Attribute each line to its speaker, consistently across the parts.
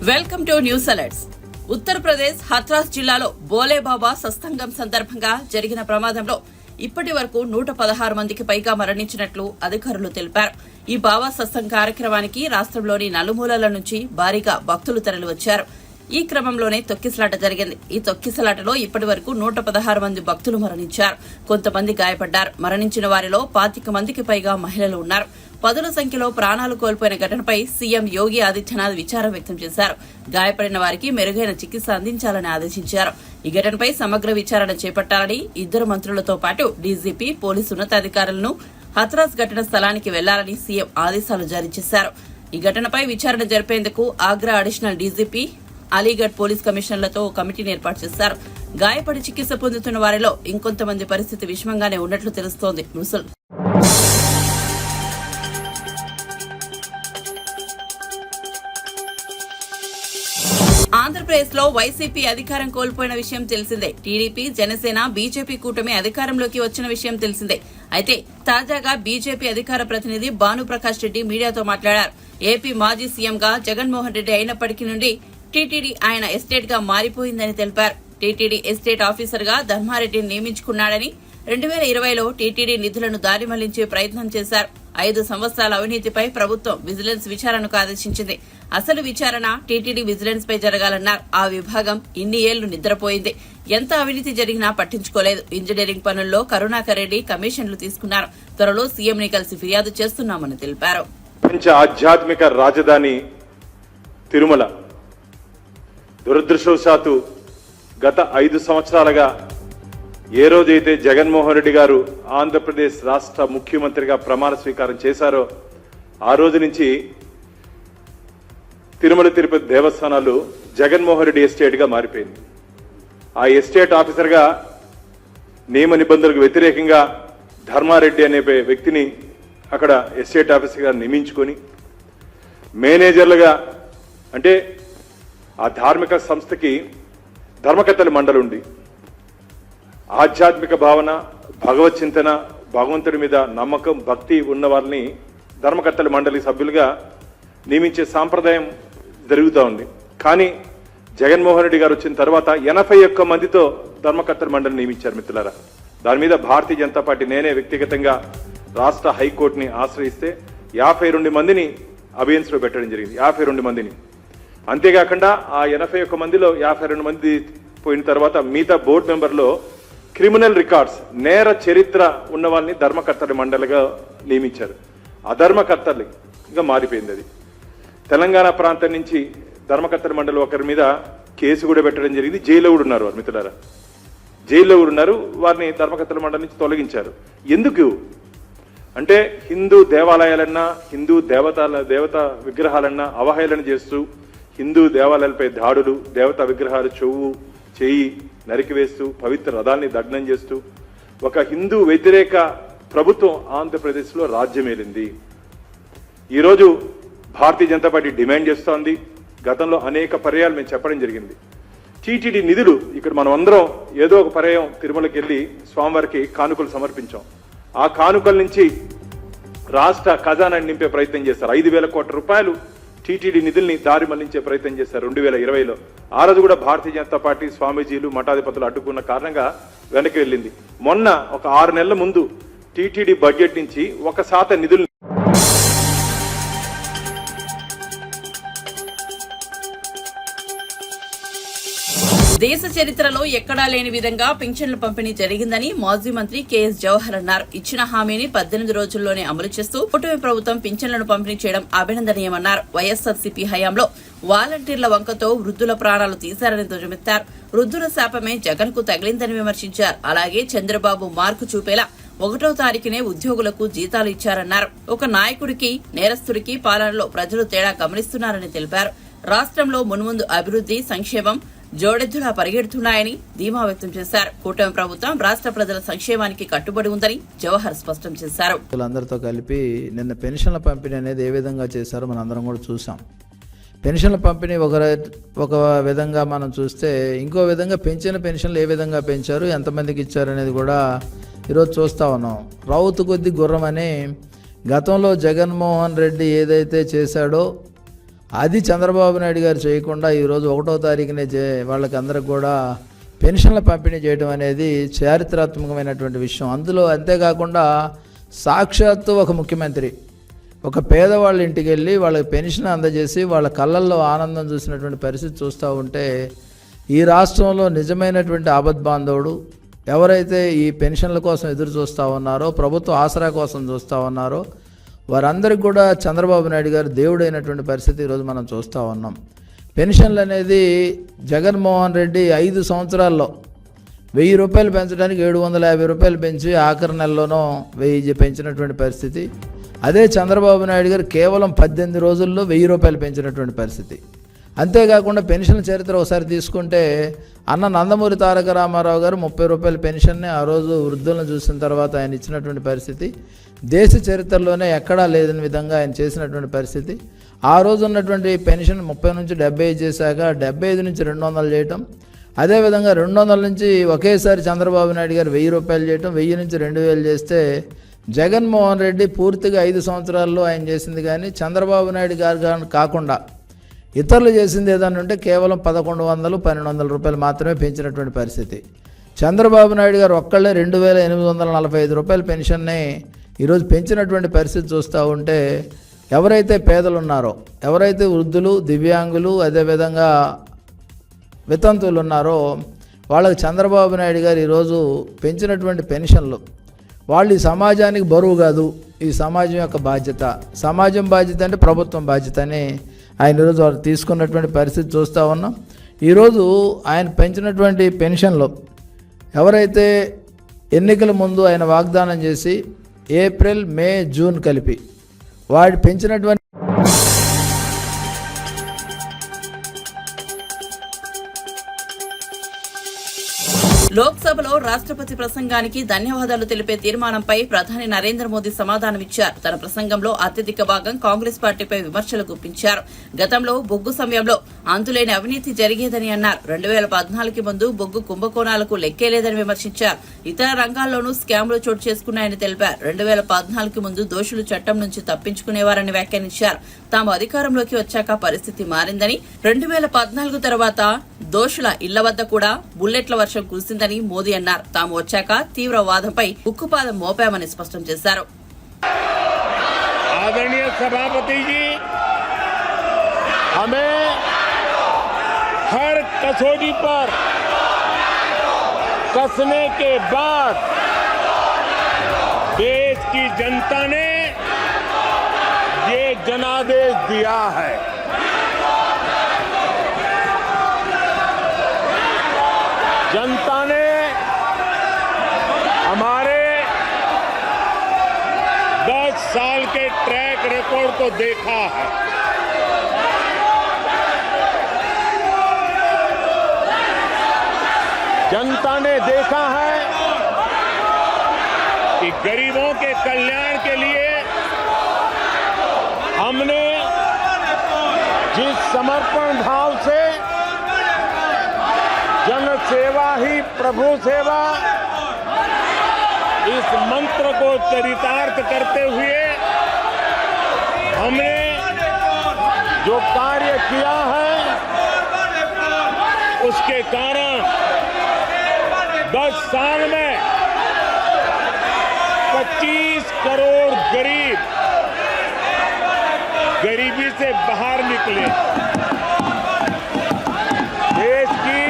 Speaker 1: Welcome to news alerts. Uttar Pradesh Hathras జిల్లాలో బోలేబాబా సత్సంగం సందర్భంగా జరిగిన ప్రమాదంలో ఇప్పటి వరకు 116 మందికి పైగా మరణించినట్లు అధికారులు తెలిపారు. ఈ బాబా సత్సంగ కార్యక్రమానికి రాష్ట్రంలోని నలుమూలల నుంచి భారీగా భక్తులు తరలివచ్చారు. ఈ క్రమంలోనే తొక్కిసలాట జరిగింది. ఈ తొక్కిసలాటలో ఇప్పటి వరకు 116 మంది భక్తులు మరణించారు. కొంతమంది గాయపడ్డారు. మరణించిన వారిలో 25 మందికి పైగా మహిళలు ఉన్నారు. పదుల సంఖ్యలో ప్రాణాలు కోల్పోయిన ఘటనపై సీఎం యోగి ఆదిత్యనాథ్ విచారం వ్యక్తం చేశారు. గాయపడిన వారికి మెరుగైన చికిత్స అందించాలని ఆదేశించారు. ఈ ఘటనపై సమగ్ర విచారణ చేపట్టాలని 2 మంత్రులతో పాటు డీజీపీ, పోలీసు ఉన్నతాధికారులను హత్రాస్ ఘటన స్థలానికి వెళ్లాలని సీఎం ఆదేశాలు జారీ చేశారు. ఈ ఘటనపై విచారణ జరిపేందుకు Agra additional DGP, Aligarh police కమిషనర్లతో కమిటీని ఏర్పాటు చేశారు. గాయపడి చికిత్స పొందుతున్న వారిలో ఇంకొంతమంది పరిస్థితి విషమంగానే ఉన్నట్లు తెలుస్తోంది. ఆంధ్రప్రదేశ్ లో వైసీపీ అధికారం కోల్పోయిన విషయం తెలిసిందే. టీడీపీ, జనసేన, బీజేపీ కూటమి అధికారంలోకి వచ్చిన విషయం తెలిసిందే. అయితే తాజాగా బీజేపీ అధికార ప్రతినిధి భానుప్రకాష్ రెడ్డి మీడియాతో మాట్లాడారు. ఏపీ మాజీ సీఎంగా జగన్మోహన్ రెడ్డి అయినప్పటికీ నుండి టీటీడీ ఆయన ఎస్టేట్ గా మారిపోయిందని తెలిపారు. టీటీడీ ఎస్టేట్ ఆఫీసర్ గా ధర్మారెడ్డిని నియమించుకున్నాడని, 2020లో టీటీడీ నిధులను దారి మళ్లించే ప్రయత్నం చేశారు. 5 సంవత్సరాల అవినీతిపై ప్రభుత్వం విజిలెన్స్ విచారణకు ఆదేశించింది. అసలు విచారణ టీటీడీ విజిలెన్స్ పై జరగాలన్నారు. ఆ విభాగం ఇన్ని ఏళ్లు నిద్రపోయింది. ఎంత అవినీతి జరిగినా పట్టించుకోలేదు. ఇంజనీరింగ్ పనుల్లో కరుణాకర్ రెడ్డి కమిషన్లు తీసుకున్నారు. త్వరలో సీఎంని కలిసి ఫిర్యాదు చేస్తున్నామని తెలిపారు.
Speaker 2: ఆధ్యాత్మిక రాజధాని తిరుమల దురదృష్టవశాత్తు గత 5 సంవత్సరాలుగా ఏ రోజైతే జగన్మోహన్ రెడ్డి గారు ఆంధ్రప్రదేశ్ రాష్ట్ర ముఖ్యమంత్రిగా ప్రమాణ స్వీకారం చేశారో ఆ రోజు నుంచి తిరుమల తిరుపతి దేవస్థానాలు జగన్మోహన్ రెడ్డి ఎస్టేట్ గా మారిపోయింది. ఆ ఎస్టేట్ ఆఫీసర్ గా నియమ నిబంధనలకు వ్యతిరేకంగా ధర్మారెడ్డి అనే వ్యక్తిని అక్కడ ఎస్టేట్ ఆఫీసర్ గా నియమించుకొని మేనేజర్లుగా, అంటే ఆ ధార్మిక సంస్థకి ధర్మకర్తల మండలి ఉండి ఆధ్యాత్మిక భావన, భగవత్ చింతన, భగవంతుడి మీద నమ్మకం, భక్తి ఉన్న వారిని ధర్మకర్తల మండలి సభ్యులుగా నియమించే సాంప్రదాయం జరుగుతూ ఉంది. కానీ జగన్మోహన్ రెడ్డి గారు వచ్చిన తర్వాత 81 మందితో ధర్మకర్తల మండలి నియమించారు. మిత్రులారా, దాని మీద భారతీయ జనతా పార్టీ నేనే వ్యక్తిగతంగా రాష్ట్ర హైకోర్టుని ఆశ్రయిస్తే 52 మందిని అబియన్స్ లో పెట్టడం జరిగింది. 52 మందిని. అంతేకాకుండా ఆ 81 మందిలో 52 మంది పోయిన తర్వాత మిగతా బోర్డు మెంబర్లో క్రిమినల్ రికార్డ్స్, నేర చరిత్ర ఉన్న వాళ్ళని ధర్మకర్తల మండలిగా నియమించారు. అధర్మకర్తలుగా మారిపోయింది అది. తెలంగాణ ప్రాంతం నుంచి ధర్మకర్తల మండలి ఒకరి మీద కేసు కూడా పెట్టడం జరిగింది. జైల్లో కూడా ఉన్నారు వారు. మిత్రులారా, జైల్లో కూడా ఉన్నారు. వారిని ధర్మకర్తల మండలి నుంచి తొలగించారు. ఎందుకు అంటే హిందూ దేవాలయాలన్నా, హిందూ దేవతా విగ్రహాలన్నా అవహేళన చేస్తూ, హిందూ దేవాలయాలపై దాడులు, దేవతా విగ్రహాలు చేయి నరికివేస్తూ, పవిత్ర రథాల్ని దగ్నం చేస్తూ ఒక హిందూ వ్యతిరేక ప్రభుత్వం ఆంధ్రప్రదేశ్లో రాజ్యమేలింది. ఈరోజు భారతీయ జనతా పార్టీ డిమాండ్ చేస్తోంది. గతంలో అనేక పర్యాలు మేము చెప్పడం జరిగింది. టీటీడీ నిధులు ఇక్కడ మనం అందరం ఏదో ఒక పర్యాయం తిరుమలకి వెళ్ళి స్వామివారికి కానుకలు సమర్పించాం. ఆ కానుకల నుంచి రాష్ట్ర ఖజానాన్ని నింపే ప్రయత్నం చేస్తారు. 5,000 కోట్ల రూపాయలు టీటీడీ నిధుల్ని దారి మళ్లించే ప్రయత్నం చేశారు 2020లో. ఆ రోజు కూడా భారతీయ జనతా పార్టీ స్వామీజీలు, మఠాధిపతులు అడ్డుకున్న కారణంగా వెనక్కి వెళ్ళింది. మొన్న ఒక 6 నెలల ముందు టీటీడీ బడ్జెట్ నుంచి 1% నిధులు
Speaker 1: దేశ చరిత్రలో ఎక్కడా లేని విధంగా పింఛన్ల పంపిణీ జరిగిందని మాజీ మంత్రి కేఎస్ జవహర్ అన్నారు. ఇచ్చిన హామీని 18 రోజుల్లోనే అమలు చేస్తూ కూటమి ప్రభుత్వం పింఛన్లను పంపిణీ చేయడం అభినందనీయమన్నారు. వైఎస్ఆర్సీపీ హయాంలో వాలంటీర్ల వంకతో వృద్ధుల ప్రాణాలు తీశారని ధ్వజమెత్తారు. వృద్ధుల శాపమే జగన్ కు తగిలిందని విమర్శించారు. అలాగే చంద్రబాబు మార్కు చూపేలా 1వ తారీఖునే ఉద్యోగులకు జీతాలు ఇచ్చారన్నారు. ఒక నాయకుడికి, నేరస్తుడికి పాలనలో ప్రజలు తేడా గమనిస్తున్నారని తెలిపారు. రాష్ట్రంలో మున్ముందు అభివృద్ధి, సంక్షేమం జోడెద్దులా పరిగెడుతున్నాయని ధీమా వ్యక్తం చేశారు. కూటమి ప్రభుత్వం రాష్ట్ర ప్రజల సంక్షేమానికి కట్టుబడి ఉందని జవహర్ స్పష్టం చేశారు.
Speaker 3: అందరితో కలిపి నిన్న పెన్షన్ల పంపిణీ అనేది ఏ విధంగా చేశారో మనం అందరం కూడా చూసాం. పెన్షన్ల పంపిణీ ఒక విధంగా మనం చూస్తే, ఇంకో విధంగా పెన్షన్లు ఏ విధంగా పెంచారు, ఎంతమందికి ఇచ్చారు అనేది కూడా ఈరోజు చూస్తా ఉన్నాం. రౌతు కొద్ది గుర్రం అని గతంలో జగన్మోహన్ రెడ్డి ఏదైతే చేశాడో అది చంద్రబాబు నాయుడు గారు చేయకుండా ఈరోజు 1వ తారీఖునే వాళ్ళకి అందరికి కూడా పెన్షన్ల పంపిణీ చేయడం అనేది చారిత్రాత్మకమైనటువంటి విషయం. అందులో అంతేకాకుండా సాక్షాత్తు ఒక ముఖ్యమంత్రి ఒక పేదవాళ్ళ ఇంటికి వెళ్ళి వాళ్ళకి పెన్షన్ అందజేసి వాళ్ళ కళ్ళల్లో ఆనందం చూసినటువంటి పరిస్థితి చూస్తూ ఉంటే ఈ రాష్ట్రంలో నిజమైనటువంటి ఆపద్బాంధవుడు ఎవరైతే ఈ పెన్షన్ల కోసం ఎదురు చూస్తూ ఉన్నారో, ప్రభుత్వ ఆసరా కోసం చూస్తూ ఉన్నారో వారందరికీ కూడా చంద్రబాబు నాయుడు గారు దేవుడైనటువంటి పరిస్థితి ఈరోజు మనం చూస్తూ ఉన్నాం. పెన్షన్లు అనేది జగన్మోహన్ రెడ్డి 5 సంవత్సరాల్లో 1000 రూపాయలు పెంచడానికి 750 రూపాయలు పెంచి ఆఖరి నెలలోనో 1000 పెంచినటువంటి పరిస్థితి. అదే చంద్రబాబు నాయుడు గారు కేవలం 18 రోజుల్లో 1000 రూపాయలు పెంచినటువంటి పరిస్థితి. అంతేకాకుండా పెన్షన్ చరిత్ర ఒకసారి తీసుకుంటే అన్న నందమూరి తారక రామారావు గారు 30 రూపాయల పెన్షన్ని ఆ రోజు వృద్ధులను చూసిన తర్వాత ఆయన ఇచ్చినటువంటి పరిస్థితి దేశ చరిత్రలోనే ఎక్కడా లేదని విధంగా ఆయన చేసినటువంటి పరిస్థితి. ఆ రోజు ఉన్నటువంటి పెన్షన్ 30 నుంచి 75 చేశాక 75 నుంచి 200 చేయటం, అదేవిధంగా 200 నుంచి ఒకేసారి చంద్రబాబు నాయుడు గారు 1000 రూపాయలు చేయటం, 1000 నుంచి 2000 చేస్తే జగన్మోహన్ రెడ్డి పూర్తిగా 5 సంవత్సరాల్లో ఆయన చేసింది. కానీ చంద్రబాబు నాయుడు గారు కాకుండా ఇతరులు చేసింది ఏదన్నా ఉంటే కేవలం 1100-1200 రూపాయలు మాత్రమే పెంచినటువంటి పరిస్థితి. చంద్రబాబు నాయుడు గారు ఒక్కళ్ళే 2845 రూపాయల పెన్షన్ని ఈరోజు పెంచినటువంటి పరిస్థితి చూస్తూ ఉంటే ఎవరైతే పేదలు ఉన్నారో, ఎవరైతే వృద్ధులు, దివ్యాంగులు, అదేవిధంగా వితంతువులు ఉన్నారో వాళ్ళకి చంద్రబాబు నాయుడు గారు ఈరోజు పెంచినటువంటి పెన్షన్లు వాళ్ళు ఈ సమాజానికి బరువు కాదు, ఈ సమాజం యొక్క బాధ్యత, సమాజం బాధ్యత అంటే ప్రభుత్వం బాధ్యత అని ఆయన ఈరోజు వాళ్ళు తీసుకున్నటువంటి పరిస్థితి చూస్తూ ఉన్నాం. ఈరోజు ఆయన పెంచినటువంటి పెన్షన్లు ఎవరైతే ఎన్నికల ముందు ఆయన వాగ్దానం చేసి ఏప్రిల్, మే, జూన్ కలిపి వాడు పెంచినటువంటి
Speaker 1: లోక్సభలో రాష్ట్రపతి ప్రసంగానికి ధన్యవాదాలు తెలిపే తీర్మానంపై ప్రధాని నరేంద్ర మోదీ సమాధానమిచ్చారు. తన ప్రసంగంలో అత్యధిక భాగం కాంగ్రెస్ పార్టీపై విమర్శలు గుప్పించారు. గతంలో బొగ్గు సమయంలో అంతులేని అవినీతి జరిగేదని అన్నారు. 2014కి ముందు బొగ్గు కుంభకోణాలకు లెక్కేలేదని విమర్శించారు. ఇతర రంగాల్లోనూ స్కామ్లు చోటు చేసుకున్నాయని తెలిపారు. 2014కి ముందు దోషులు చట్టం నుంచి తప్పించుకునేవారని వ్యాఖ్యానించారు. తాము అధికారంలోకి వచ్చాక పరిస్థితి మారిందని, 2014 తర్వాత దోషుల ఇళ్ల వద్ద కూడా బుల్లెట్ల వర్షం కురిసిందని మోదీ అన్నారు. తాము వచ్చాక తీవ్రవాదంపై ఉక్కుపాదం మోపామని స్పష్టం చేశారు.
Speaker 4: आदरणीय सभापति जी, हमें हर कसौटी पर कसने के बाद देश की जनता ने ये जनादेश दिया है। जनता ने हमारे 10 साल के ट्रैक रिकॉर्ड को देखा है। जनता ने देखा है कि गरीबों के कल्याण के लिए हमने जिस समर्पण भाव से जन सेवा ही प्रभु सेवा इस मंत्र को चरितार्थ करते हुए हमने जो कार्य किया है उसके कारण 10 साल में 25 करोड़ गरीब गरीबी से बाहर निकले। देश की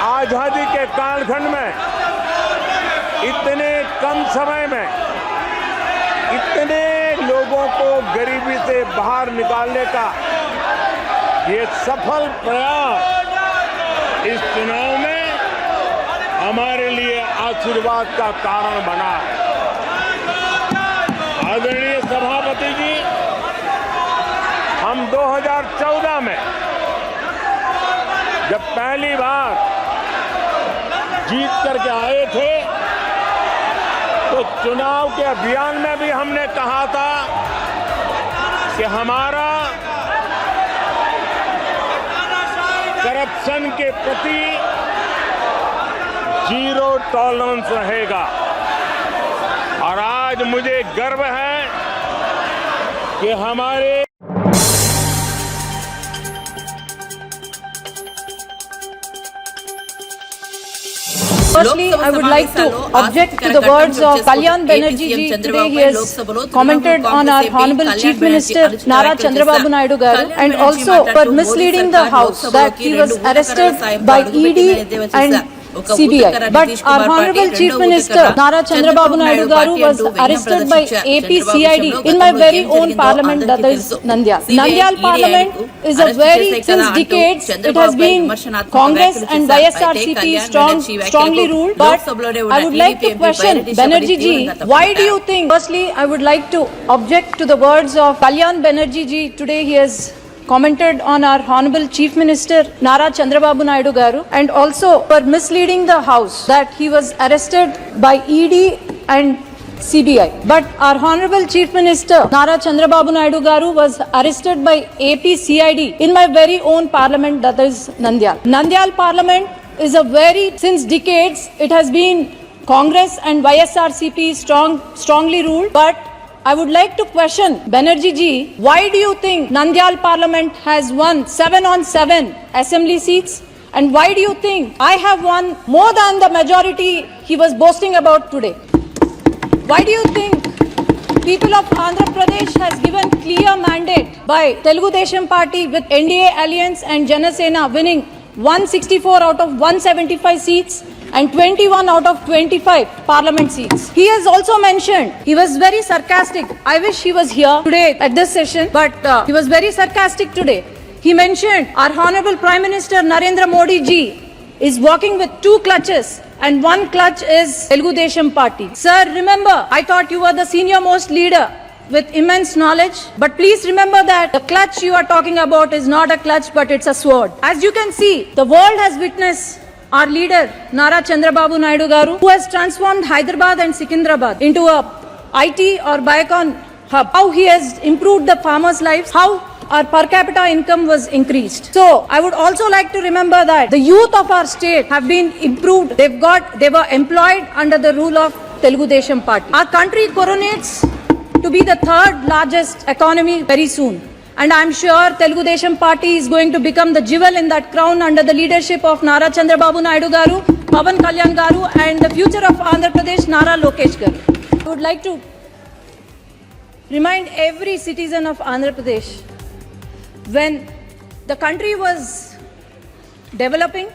Speaker 4: आजादी के कालखंड में इतने कम समय में इतने लोगों को गरीबी से बाहर निकालने का ये सफल प्रयास इस चुनाव में हमारे लिए आशीर्वाद का कारण बना है। आदरणीय सभापति जी, हम 2014 में जब पहली बार जीत करके आए थे तो चुनाव के अभियान में भी हमने कहा था कि हमारा करप्शन के प्रति 0 टॉलरेंस रहेगा। और आज मुझे गर्व है कि हमारे
Speaker 5: Firstly, I would like to object to the words of Kalyan Banerjee ji. Today he has commented on our Honorable Chief Minister Nara Chandrababu Naidu garu and also for misleading the House that he was arrested by ED and CBI. But our Honorable Chief Minister Nara Chandrababu Naidu garu was arrested by AP CID in my very own parliament, that is Nandyal. Nandyal parliament is a very, since decades, it has been Congress and YSRCP strongly ruled. But I would like to question Banerjee ji, why do you think? Firstly, I would like to object to the words of Kalyan Banerjee ji. Today he has commented on our Honorable Chief Minister Nara Chandrababu Naidu garu and also for misleading the House that he was arrested by ED and CBI. But our Honorable Chief Minister Nara Chandrababu Naidu garu was arrested by AP CID in my very own parliament, that is Nandyal. Nandyal parliament is a very, since decades, it has been Congress and YSRCP strongly ruled. But I would like to question Banerjee ji, why do you think Nandyal Parliament has won 7 on 7 assembly seats? And why do you think I have won more than the majority he was boasting about today? Why do you think people of Andhra Pradesh has given clear mandate by Telugu Desam Party with NDA Alliance and Janasena winning 164 out of 175 seats and 21 out of 25 parliament seats. He has also mentioned, he was very sarcastic. I wish he was here today at this session, but he was very sarcastic today. He mentioned our Honorable Prime Minister Narendra Modi ji is walking with 2 clutches and 1 clutch is Telugu Desam Party. Sir, remember, I thought you were the senior most leader with immense knowledge, but please remember that the clutch you are talking about is not a clutch, but it's a sword. As you can see, the world has witnessed our leader Nara Chandrababu Naidu garu, who has transformed Hyderabad and Secunderabad into a IT or Biocon hub. How he has improved the farmers' lives, how our per capita income was increased. So I would also like to remember that the youth of our state have been improved. They were employed under the rule of Telugu Desam Party. Our country coronates to be the 3rd largest economy very soon. And I'm sure Telugu Desam Party is going to become the jewel in that crown under the leadership of Nara Chandrababu Naidu garu, Pawan Kalyan garu, and the future of Andhra Pradesh, Nara Lokesh garu. I would like to remind every citizen of Andhra Pradesh, when the country was developing,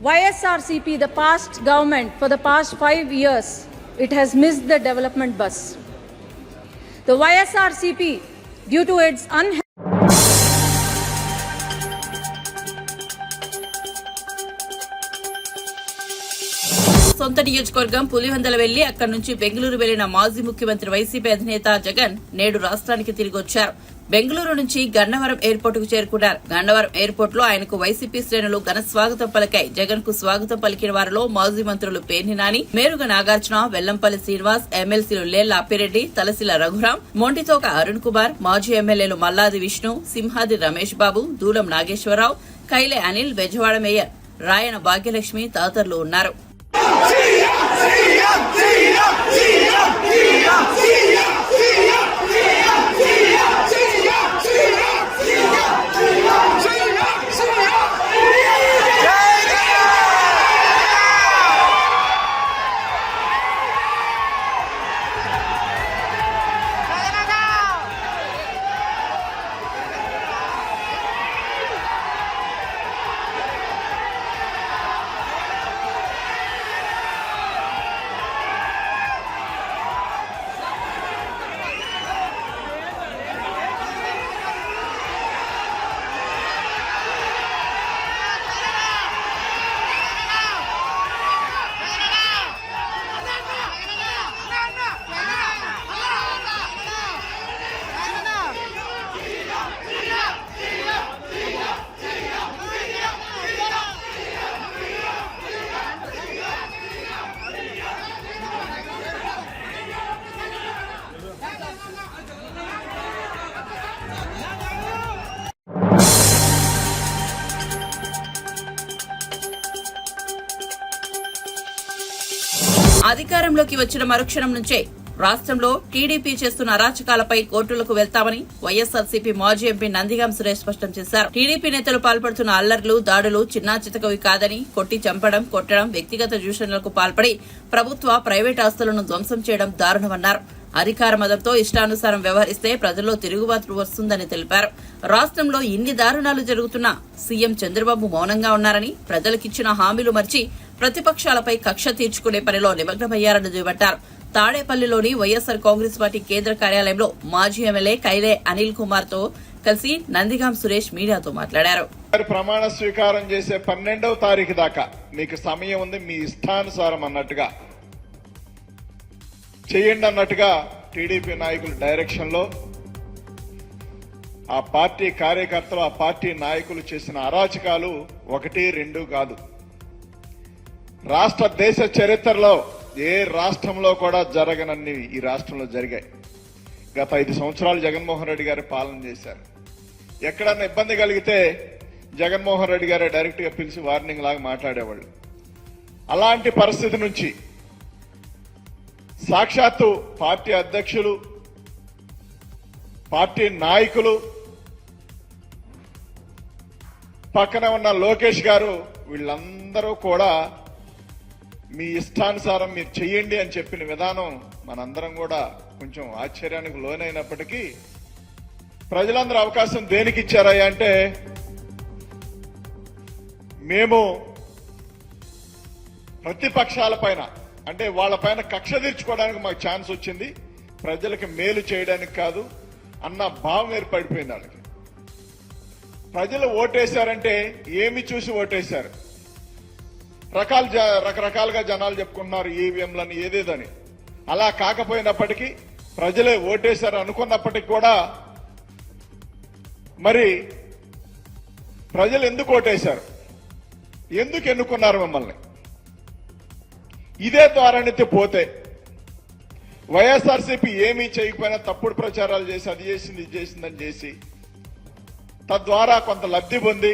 Speaker 5: YSRCP, the past government, for the past 5 years, it has missed the development bus. The YSRCP, due to its
Speaker 1: సొంత నియోజకవర్గం పులివెందల వెళ్లి అక్కడి నుంచి బెంగళూరు వెళ్లిన మాజీ ముఖ్యమంత్రి YCP అధినేత జగన్ నేడు రాష్ట్రానికి తిరిగి వచ్చారు. బెంగళూరు నుంచి గన్నవరం ఎయిర్పోర్ట్ కు చేరుకున్నారు. గన్నవరం ఎయిర్పోర్ట్ లో ఆయనకు వైసీపీ శ్రేణులు ఘన స్వాగతం పలికాయి. జగన్ కు స్వాగతం పలికిన వారిలో మాజీ మంత్రులు పేర్ని నాని, మేరుగ నాగార్జున, వెల్లంపల్లి శ్రీనివాస్, ఎమ్మెల్సీలు లేళ్ల అప్పిరెడ్డి, తలసిల రఘురాం, మొంటితోక అరుణ్ కుమార్, మాజీ ఎమ్మెల్యేలు మల్లాది విష్ణు, సింహాది రమేష్ బాబు, దూలం నాగేశ్వరరావు, కైలే అనిల్, బెజవాడ మేయర్ రాయన భాగ్యలక్ష్మి తదితరులు ఉన్నారు. అధికారంలోకి వచ్చిన మరుక్షణం నుంచే రాష్ట్రంలో టీడీపీ చేస్తున్న అరాచకాలపై కోర్టులకు వెళ్తామని వైఎస్ఆర్సీపీ మాజీ ఎంపీ నందిగాం సురేష్ స్పష్టం చేశారు. టీడీపీ నేతలు పాల్పడుతున్న అల్లర్లు, దాడులు చిన్నాచితకవి కాదని, కొట్టి చంపడం, కొట్టడం, వ్యక్తిగత దూషణలకు పాల్పడి ప్రభుత్వ, ప్రైవేట్ ఆస్తులను ధ్వంసం చేయడం దారుణమన్నారు. అధికార మదంతో ఇష్టానుసారం వ్యవహరిస్తే ప్రజల్లో తిరుగుబాటు వస్తుందని తెలిపారు. రాష్ట్రంలో ఇన్ని దారుణాలు జరుగుతున్నా సీఎం చంద్రబాబు మౌనంగా ఉన్నారని, ప్రజలకిచ్చిన హామీలు మర్చి ప్రతిపక్షాలపై కక్ష తీర్చుకునే పనిలో నిమగ్నమయ్యారని దుయ్యబట్టారు. తాడేపల్లిలోని వైఎస్సార్ కాంగ్రెస్ పార్టీ కేంద్ర కార్యాలయంలో మాజీ ఎమ్మెల్యే కైలే అనిల్ కుమార్ తో కలిసి నందిగాం సురేష్ మీడియాతో మాట్లాడారు.
Speaker 6: ప్రమాణ స్వీకారం చేసే 12వ తారీఖు దాకా మీకు సమయం ఉంది, మీ ఇష్టానుసారం అన్నట్టుగా చేయండి అన్నట్టుగా టీడీపీ నాయకుల డైరెక్షన్ లో ఆ పార్టీ కార్యకర్తలు, ఆ పార్టీ నాయకులు చేసిన అరాచకాలు 1, 2 కాదు. రాష్ట్ర దేశ చరిత్రలో ఏ రాష్ట్రంలో కూడా జరగనన్ని ఈ రాష్ట్రంలో జరిగాయి. గత 5 సంవత్సరాలు జగన్మోహన్ రెడ్డి గారు పాలన చేశారు. ఎక్కడన్నా ఇబ్బంది కలిగితే జగన్మోహన్ రెడ్డి గారే డైరెక్ట్ గా పిలిచి వార్నింగ్ లాగా మాట్లాడేవాళ్ళు. అలాంటి పరిస్థితి నుంచి సాక్షాత్తు పార్టీ అధ్యక్షులు, పార్టీ నాయకులు, పక్కన ఉన్న లోకేష్ గారు వీళ్ళందరూ కూడా మీ ఇష్టానుసారం మీరు చెయ్యండి అని చెప్పిన విధానం మనందరం కూడా కొంచెం ఆశ్చర్యానికి లోనైనప్పటికీ ప్రజలందరూ అవకాశం దేనికి ఇచ్చారయ్యా అంటే, మేము ప్రతిపక్షాల పైన అంటే వాళ్ళ పైన కక్ష తీర్చుకోవడానికి మాకు ఛాన్స్ వచ్చింది, ప్రజలకు మేలు చేయడానికి కాదు అన్న భావం ఏర్పడిపోయింది వాళ్ళకి. ప్రజలు ఓటేశారంటే ఏమి చూసి ఓటేశారు? రకరకాలుగా జనాలు చెప్పుకుంటున్నారు ఈవీఎంలని ఏదేదని. అలా కాకపోయినప్పటికీ ప్రజలే ఓటేశారు అనుకున్నప్పటికీ కూడా మరి ప్రజలు ఎందుకు ఓటేశారు, ఎందుకు ఎన్నుకున్నారు మిమ్మల్ని? ఇదే ద్వారానైతే పోతే వైఎస్ఆర్సీపీ ఏమీ చేయకపోయినా తప్పుడు ప్రచారాలు చేసి అది చేసింది ఇది చేసిందని చేసి తద్వారా కొంత లబ్ధి పొంది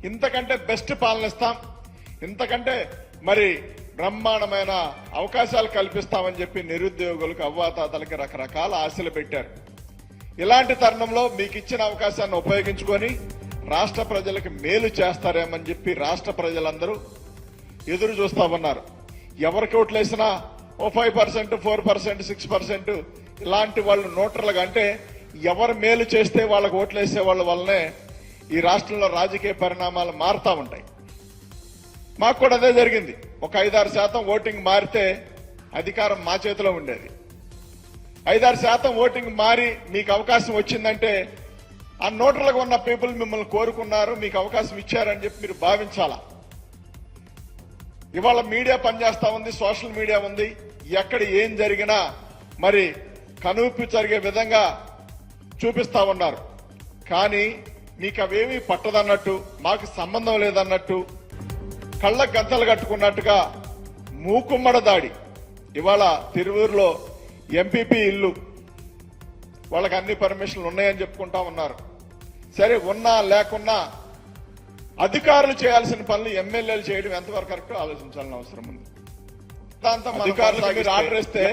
Speaker 6: ఇంతకంటే బెస్ట్ పాలన ఇస్తాం, ఇంతకంటే మరి బ్రహ్మాండమైన అవకాశాలు కల్పిస్తామని చెప్పి నిరుద్యోగులకు, అవ్వాతాతలకి రకరకాల ఆశలు పెట్టారు. ఇలాంటి తరుణంలో మీకు ఇచ్చిన అవకాశాన్ని ఉపయోగించుకొని రాష్ట్ర ప్రజలకు మేలు చేస్తారేమని చెప్పి రాష్ట్ర ప్రజలందరూ ఎదురు చూస్తా ఉన్నారు. ఎవరికి ఓట్లేసినా ఓ 5%, 4%, 6% ఇలాంటి వాళ్ళు న్యూట్రల్గా అంటే ఎవరు మేలు చేస్తే వాళ్ళకు ఓట్లేసే వాళ్ళ వల్లనే ఈ రాష్ట్రంలో రాజకీయ పరిణామాలు మారుతా ఉంటాయి. మాకు కూడా అదే జరిగింది. ఒక 5-6% ఓటింగ్ మారితే అధికారం మా చేతిలో ఉండేది. 5-6% ఓటింగ్ మారి మీకు అవకాశం వచ్చిందంటే ఆ న్యూట్రల్గా ఉన్న పీపుల్ మిమ్మల్ని కోరుకున్నారు, మీకు అవకాశం ఇచ్చారని చెప్పి మీరు భావించాలా. ఇవాళ మీడియా పనిచేస్తా ఉంది, సోషల్ మీడియా ఉంది. ఎక్కడ ఏం జరిగినా మరి కనువిప్పు జరిగే విధంగా చూపిస్తా ఉన్నారు. కానీ మీకు అవేమీ పట్టదన్నట్టు, మాకు సంబంధం లేదన్నట్టు, కళ్ళ గంతలు కట్టుకున్నట్టుగా మూకుమ్మడ దాడి. ఇవాళ తిరువూరులో ఎంపీపీ ఇల్లు, వాళ్ళకి అన్ని పర్మిషన్లు ఉన్నాయని చెప్పుకుంటా ఉన్నారు. సరే, ఉన్నా లేకున్నా అధికారులు చేయాల్సిన పనులు ఎమ్మెల్యేలు చేయడం ఎంతవరకు కరెక్ట్ ఆలోచించాలని అవసరం ఉంది. దాంతో అధికారులకు మీరు ఆర్డర్ ఇస్తే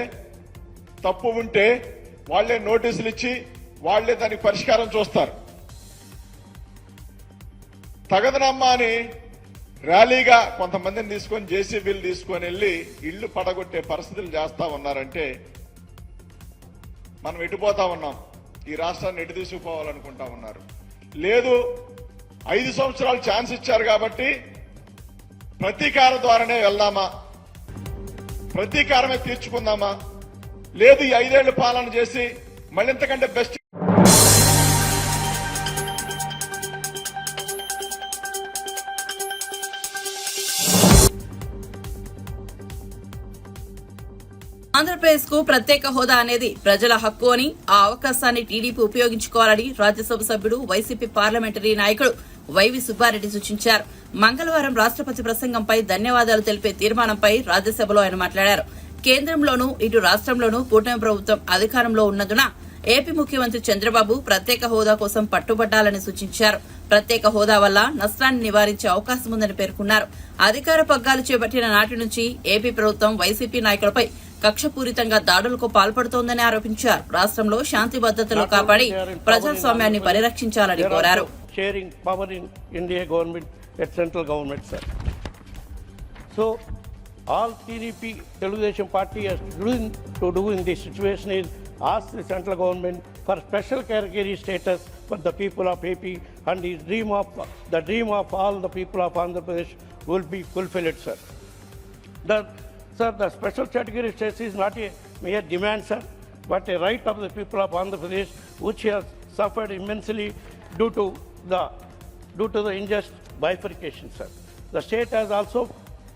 Speaker 6: తప్పు ఉంటే వాళ్లే నోటీసులు ఇచ్చి వాళ్లే దానికి పరిష్కారం చూస్తారు. తగదనమ్మా అని ర్యాలీగా కొంతమందిని తీసుకొని జేసీబీలు తీసుకొని వెళ్లి ఇళ్లు పడగొట్టే పరిస్థితులు చేస్తా ఉన్నారంటే మనం ఎటుపోతా ఉన్నాం, ఈ రాష్ట్రాన్ని ఎటు తీసుకుపోవాలనుకుంటా ఉన్నారు. లేదు, 5 సంవత్సరాలు ఛాన్స్ ఇచ్చారు కాబట్టి ప్రతీకారం ద్వారానే వెళ్దామా, ప్రతీకారమే తీర్చుకుందామా, లేదు ఈ 5 ఏళ్లు పాలన చేసి మళ్ళీ ఇంతకంటే బెస్ట్.
Speaker 1: ఆంధ్రప్రదేశ్ కు ప్రత్యేక హోదా అనేది ప్రజల హక్కు అని, ఆ అవకాశాన్ని టీడీపీ ఉపయోగించుకోవాలని రాజ్యసభ సభ్యుడు, వైసీపీ పార్లమెంటరీ నాయకుడు వైవి సుబ్బారెడ్డి సూచించారు. మంగళవారం రాష్ట్రపతి ప్రసంగంపై ధన్యవాదాలు తెలిపే తీర్మానంపై రాజ్యసభలో ఆయన మాట్లాడారు. కేంద్రంలోనూ ఇటు రాష్ట్రంలోనూ కూటమి ప్రభుత్వం అధికారంలో ఉన్నందున ఏపీ ముఖ్యమంత్రి చంద్రబాబు ప్రత్యేక హోదా కోసం పట్టుబట్టాలని సూచించారు. ప్రత్యేక హోదా వల్ల నష్టాన్ని నివారించే అవకాశం ఉందని పేర్కొన్నారు. అధికార పగ్గాలు చేపట్టిన నాటి నుంచి ఏపీ ప్రభుత్వం వైసీపీ నాయకులపై కక్షపూరితంగా దాడులకు పాల్పడుతోందని ఆరోపించారు. రాష్ట్రంలో శాంతి భద్రతలు కాపాడి ప్రజాస్వామ్యాన్ని పరిరక్షించాలని కోరారు.
Speaker 7: Sharing power in India government at central government, sir. So, all TDP Telugu Party has to do in this situation is ask the central government for special category status for the people of AP, and the dream of all the people of Andhra Pradesh will be fulfilled, sir. The special category status is not a mere demand, sir, but a right of the people of Andhra Pradesh, which has suffered immensely due to the unjust bifurcation, sir. The state has also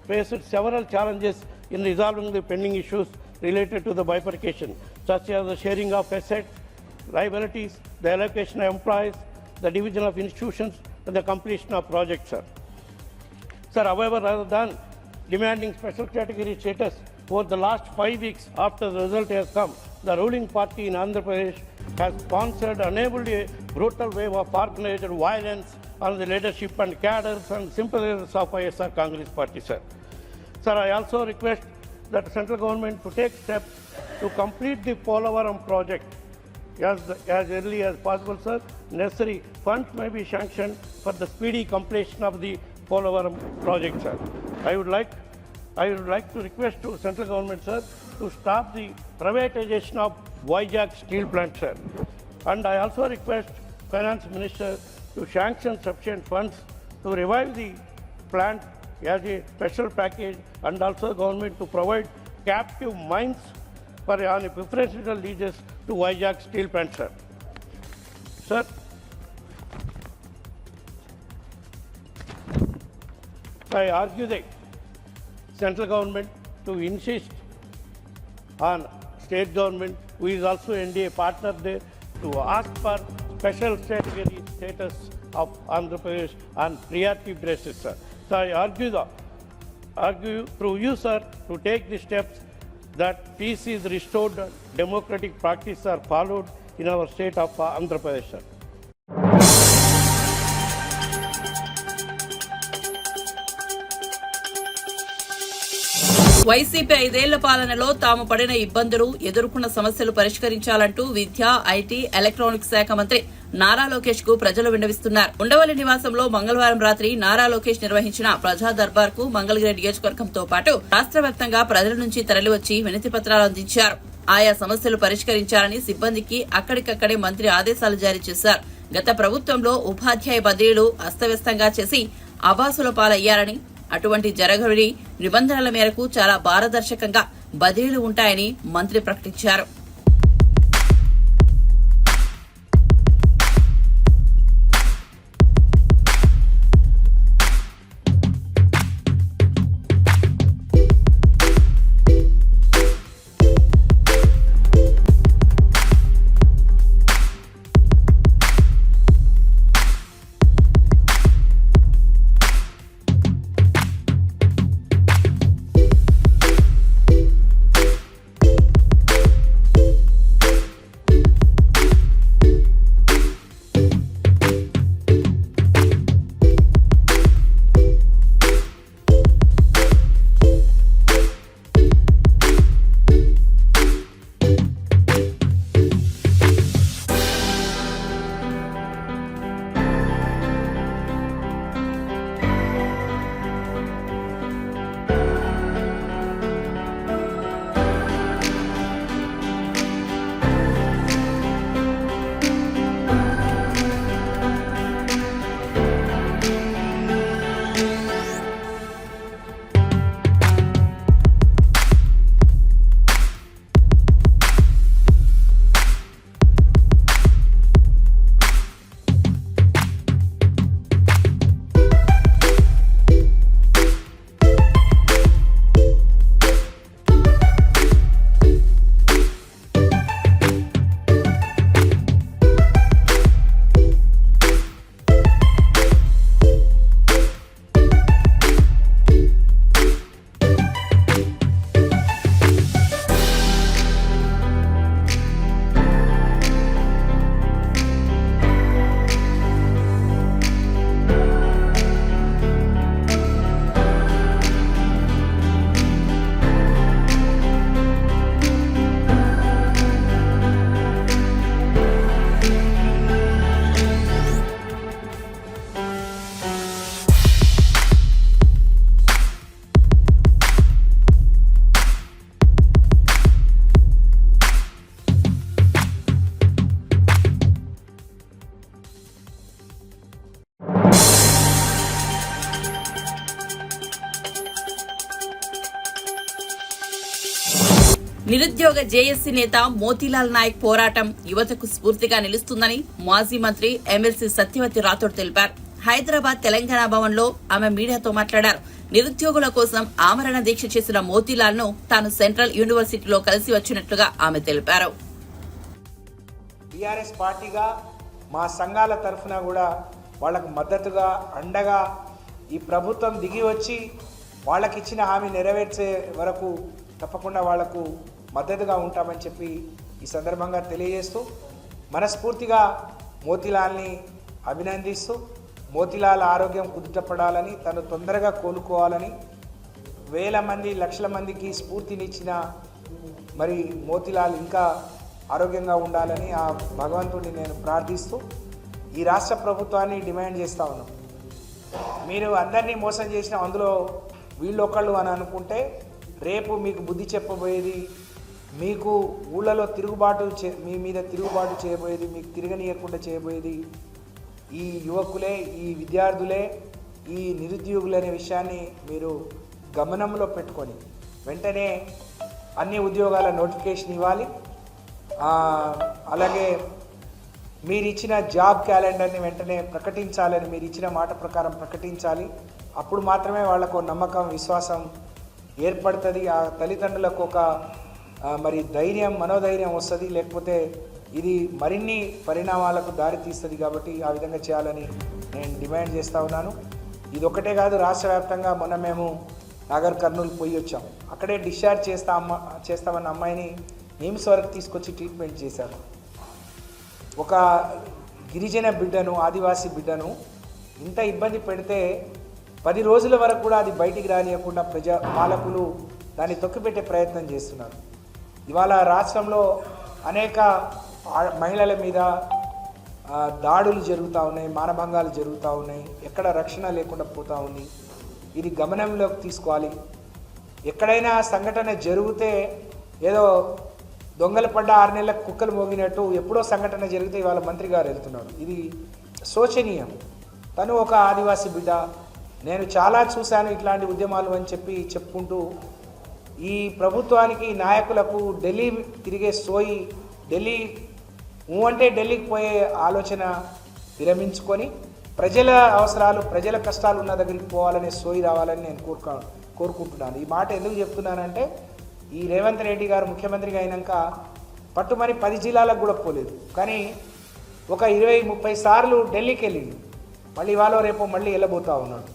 Speaker 7: faced several challenges in resolving the pending issues related to the bifurcation, such as the sharing of assets, liabilities, the allocation of employees, the division of institutions, and the completion of projects, sir. Sir, however, rather than demanding special category status over the last 5 weeks after the result has come, the ruling party in Andhra Pradesh has sponsored and enabled a brutal wave of organized violence on the leadership and cadres and sympathizers of ISR Congress party, sir. Sir, I also request that the central government to take steps to complete the Polavaram project as early as possible, sir. Necessary funds may be sanctioned for the speedy completion of the Polavaram project, sir. I would like to request to central government, sir, to stop the privatization of Vizag steel plant, sir. And I also request Finance Minister to sanction sufficient funds to revive the plant as a special package, and also government to provide captive mines on a preferential leases to Vizag steel plant, sir. Sir, I argue that central government to insist on state government, who is also NDA partner there, to ask for special category status of Andhra Pradesh on priority basis, sir. So I argue through you, sir, to take the steps that peace is restored, democratic practices are followed in our state of Andhra Pradesh, sir.
Speaker 1: YCP 5 ఏళ్ల పాలనలో తాము పడిన ఇబ్బందులు, ఎదుర్కొన్న సమస్యలు పరిష్కరించాలంటూ విద్య, IT, electronics శాఖ మంత్రి నారా లోకేష్ కు ప్రజలు విన్నవిస్తున్నారు. ఉండవల్లి నివాసంలో మంగళవారం రాత్రి నారా లోకేష్ నిర్వహించిన ప్రజా దర్బార్ కు మంగళగిరి నియోజకవర్గంతో పాటు రాష్ట్ర వ్యాప్తంగా ప్రజల నుంచి తరలివచ్చి వినతి పత్రాలు అందించారు. ఆయా సమస్యలు పరిష్కరించాలని సిబ్బందికి అక్కడికక్కడే మంత్రి ఆదేశాలు జారీ చేశారు. గత ప్రభుత్వంలో ఉపాధ్యాయ బదిలీలు అస్తవ్యస్తంగా చేసి అబాసుల పాలయ్యారని, అటువంటి జరగని నిబంధనల మేరకు చాలా పారదర్శకంగా బదిలీలు ఉంటాయని మంత్రి ప్రకటించారు. నిరుద్యోగ జేఏసీ నేత మోతీలాల్ నాయక్ పోరాటం యువతకు స్ఫూర్తిగా నిలుస్తుందని మాజీ మంత్రి ఎమ్మెల్సీ సత్యవతి రాథోడ్ తెలిపారు. హైదరాబాద్ తెలంగాణ భవన్లో ఆమె మీడియాతో మాట్లాడారు. నిరుద్యోగుల కోసం ఆమరణ దీక్ష చేసిన మోతీలాల్ ను తాను సెంట్రల్ యూనివర్సిటీలో కలిసి వచ్చినట్లుగా ఆమె తెలిపారు.
Speaker 8: టీఆర్ఎస్ పార్టీగా మా సంఘాల తరఫున కూడా వాళ్ళకు మద్దతుగా అండగా ఈ ప్రభుత్వం దిగి వచ్చి వాళ్ళకి ఇచ్చిన హామీ నెరవేర్చే వరకు తప్పకుండా వాళ్లకు మద్దతుగా ఉంటామని చెప్పి ఈ సందర్భంగా తెలియజేస్తూ మనస్ఫూర్తిగా మోతీలాల్ని అభినందిస్తూ మోతీలాల్ ఆరోగ్యం కుదుటపడాలని తను తొందరగా కోలుకోవాలని వేల మంది లక్షల మందికి స్ఫూర్తినిచ్చిన మరి మోతీలాల్ ఇంకా ఆరోగ్యంగా ఉండాలని ఆ భగవంతుడిని నేను ప్రార్థిస్తూ ఈ రాష్ట్ర ప్రభుత్వాన్ని డిమాండ్ చేస్తూ ఉన్నాం. మీరు అందరినీ మోసం చేసిన అందులో వీళ్ళొకళ్ళు అని అనుకుంటే రేపు మీకు బుద్ధి చెప్పబోయేది, మీకు ఊళ్ళలో తిరుగుబాటు మీ మీద తిరుగుబాటు చేయబోయేది, మీకు తిరగనీయకుండా చేయబోయేది ఈ యువకులే, ఈ విద్యార్థులే, ఈ నిరుద్యోగులు అనే విషయాన్ని మీరు గమనంలో పెట్టుకొని వెంటనే అన్ని ఉద్యోగాల నోటిఫికేషన్ ఇవ్వాలి. అలాగే మీరు ఇచ్చిన జాబ్ క్యాలెండర్ని వెంటనే ప్రకటించాలని మీరు ఇచ్చిన మాట ప్రకారం ప్రకటించాలి. అప్పుడు మాత్రమే వాళ్ళకు నమ్మకం, విశ్వాసం ఏర్పడుతుంది. ఆ తల్లిదండ్రులకు ఒక మరి ధైర్యం, మనోధైర్యం వస్తుంది. లేకపోతే ఇది మరిన్ని పరిణామాలకు దారి తీస్తుంది. కాబట్టి ఆ విధంగా చేయాలని నేను డిమాండ్ చేస్తూ ఉన్నాను. ఇది ఒకటే కాదు, రాష్ట్ర వ్యాప్తంగా మొన్న మేము నాగర్ కర్నూలు పోయి వచ్చాం. అక్కడే డిశ్చార్జ్ చేస్తామన్న అమ్మాయిని నిమ్స్ వరకు తీసుకొచ్చి ట్రీట్మెంట్ చేశారు. ఒక గిరిజన బిడ్డను, ఆదివాసీ బిడ్డను ఇంత ఇబ్బంది పెడితే 10 రోజుల వరకు కూడా అది బయటికి రానియకుండా పాలకులు దాన్ని తొక్కిపెట్టే ప్రయత్నం చేస్తున్నారు. ఇవాళ రాష్ట్రంలో అనేక మహిళల మీద దాడులు జరుగుతూ ఉన్నాయి, మానభంగాలు జరుగుతూ ఉన్నాయి, ఎక్కడ రక్షణ లేకుండా పోతూ ఉంది. ఇది గమనంలోకి తీసుకోవాలి. ఎక్కడైనా సంఘటన జరిగితే ఏదో దొంగలు పడ్డ 6 నెలలకు కుక్కలు మోగినట్టు ఎప్పుడో సంఘటన జరిగితే ఇవాళ మంత్రి గారు వెళ్తున్నారు. ఇది శోచనీయం. తను ఒక ఆదివాసీ బిడ్డ. నేను చాలా చూశాను ఇట్లాంటి ఉద్యమాలు అని చెప్పుకుంటూ ఈ ప్రభుత్వానికి, నాయకులకు ఢిల్లీ తిరిగే సోయి, ఢిల్లీ అంటే ఢిల్లీకి పోయే ఆలోచన విరమించుకొని ప్రజల అవసరాలు, ప్రజల కష్టాలు ఉన్న దగ్గరికి పోవాలనే సోయి రావాలని నేను కోరుకుంటున్నాను. ఈ మాట ఎందుకు చెప్తున్నానంటే ఈ రేవంత్ రెడ్డి గారు ముఖ్యమంత్రిగా అయినాక పట్టుమని 10 జిల్లాలకు కూడా పోలేదు. కానీ ఒక 20-30 సార్లు ఢిల్లీకి వెళ్ళిండు. మళ్ళీ ఇవాళ రేపు మళ్ళీ వెళ్ళబోతూ ఉన్నాడు.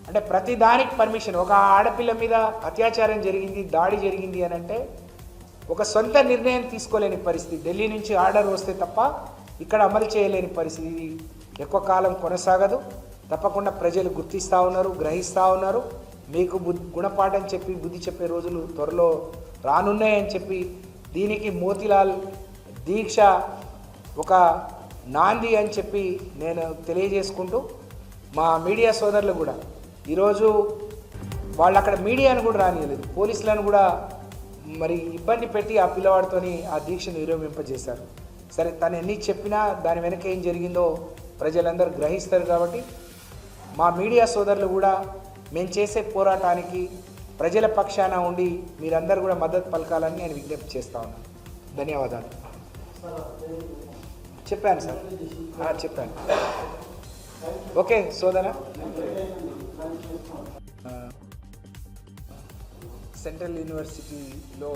Speaker 8: అంటే ప్రతి దానికి పర్మిషన్. ఒక ఆడపిల్ల మీద అత్యాచారం జరిగింది, దాడి జరిగింది అని అంటే ఒక సొంత నిర్ణయం తీసుకోలేని పరిస్థితి. ఢిల్లీ నుంచి ఆర్డర్ వస్తే తప్ప ఇక్కడ అమలు చేయలేని పరిస్థితి. ఇది ఎక్కువ కాలం కొనసాగదు. తప్పకుండా ప్రజలు గుర్తిస్తూ ఉన్నారు, గ్రహిస్తూ ఉన్నారు. మీకు గుణపాఠం చెప్పి బుద్ధి చెప్పే రోజులు త్వరలో రానున్నాయని చెప్పి దీనికి మోతీలాల్ దీక్ష ఒక నాంది అని చెప్పి నేను తెలియజేసుకుంటూ మా మీడియా సోదరులు కూడా ఈరోజు వాళ్ళు అక్కడ మీడియాను కూడా రానియలేదు, పోలీసులను కూడా మరి ఇబ్బంది పెట్టి ఆ పిల్లవాడితోని ఆ దీక్షను విరమింపజేశారు. సరే, తను ఎన్ని చెప్పినా దాని వెనక ఏం జరిగిందో ప్రజలందరూ గ్రహిస్తారు. కాబట్టి మా మీడియా సోదరులు కూడా మేము చేసే పోరాటానికి ప్రజల పక్షాన ఉండి మీరందరూ కూడా మద్దతు పలకాలని నేను విజ్ఞప్తి చేస్తా ఉన్నాను. ధన్యవాదాలు. చెప్పాను సార్, చెప్పాను. ఓకే సోదర, సెంట్రల్ యూనివర్సిటీలో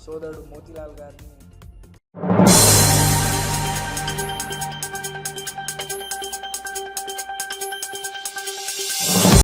Speaker 8: సోదరుడు మోతీలాల్ గారిని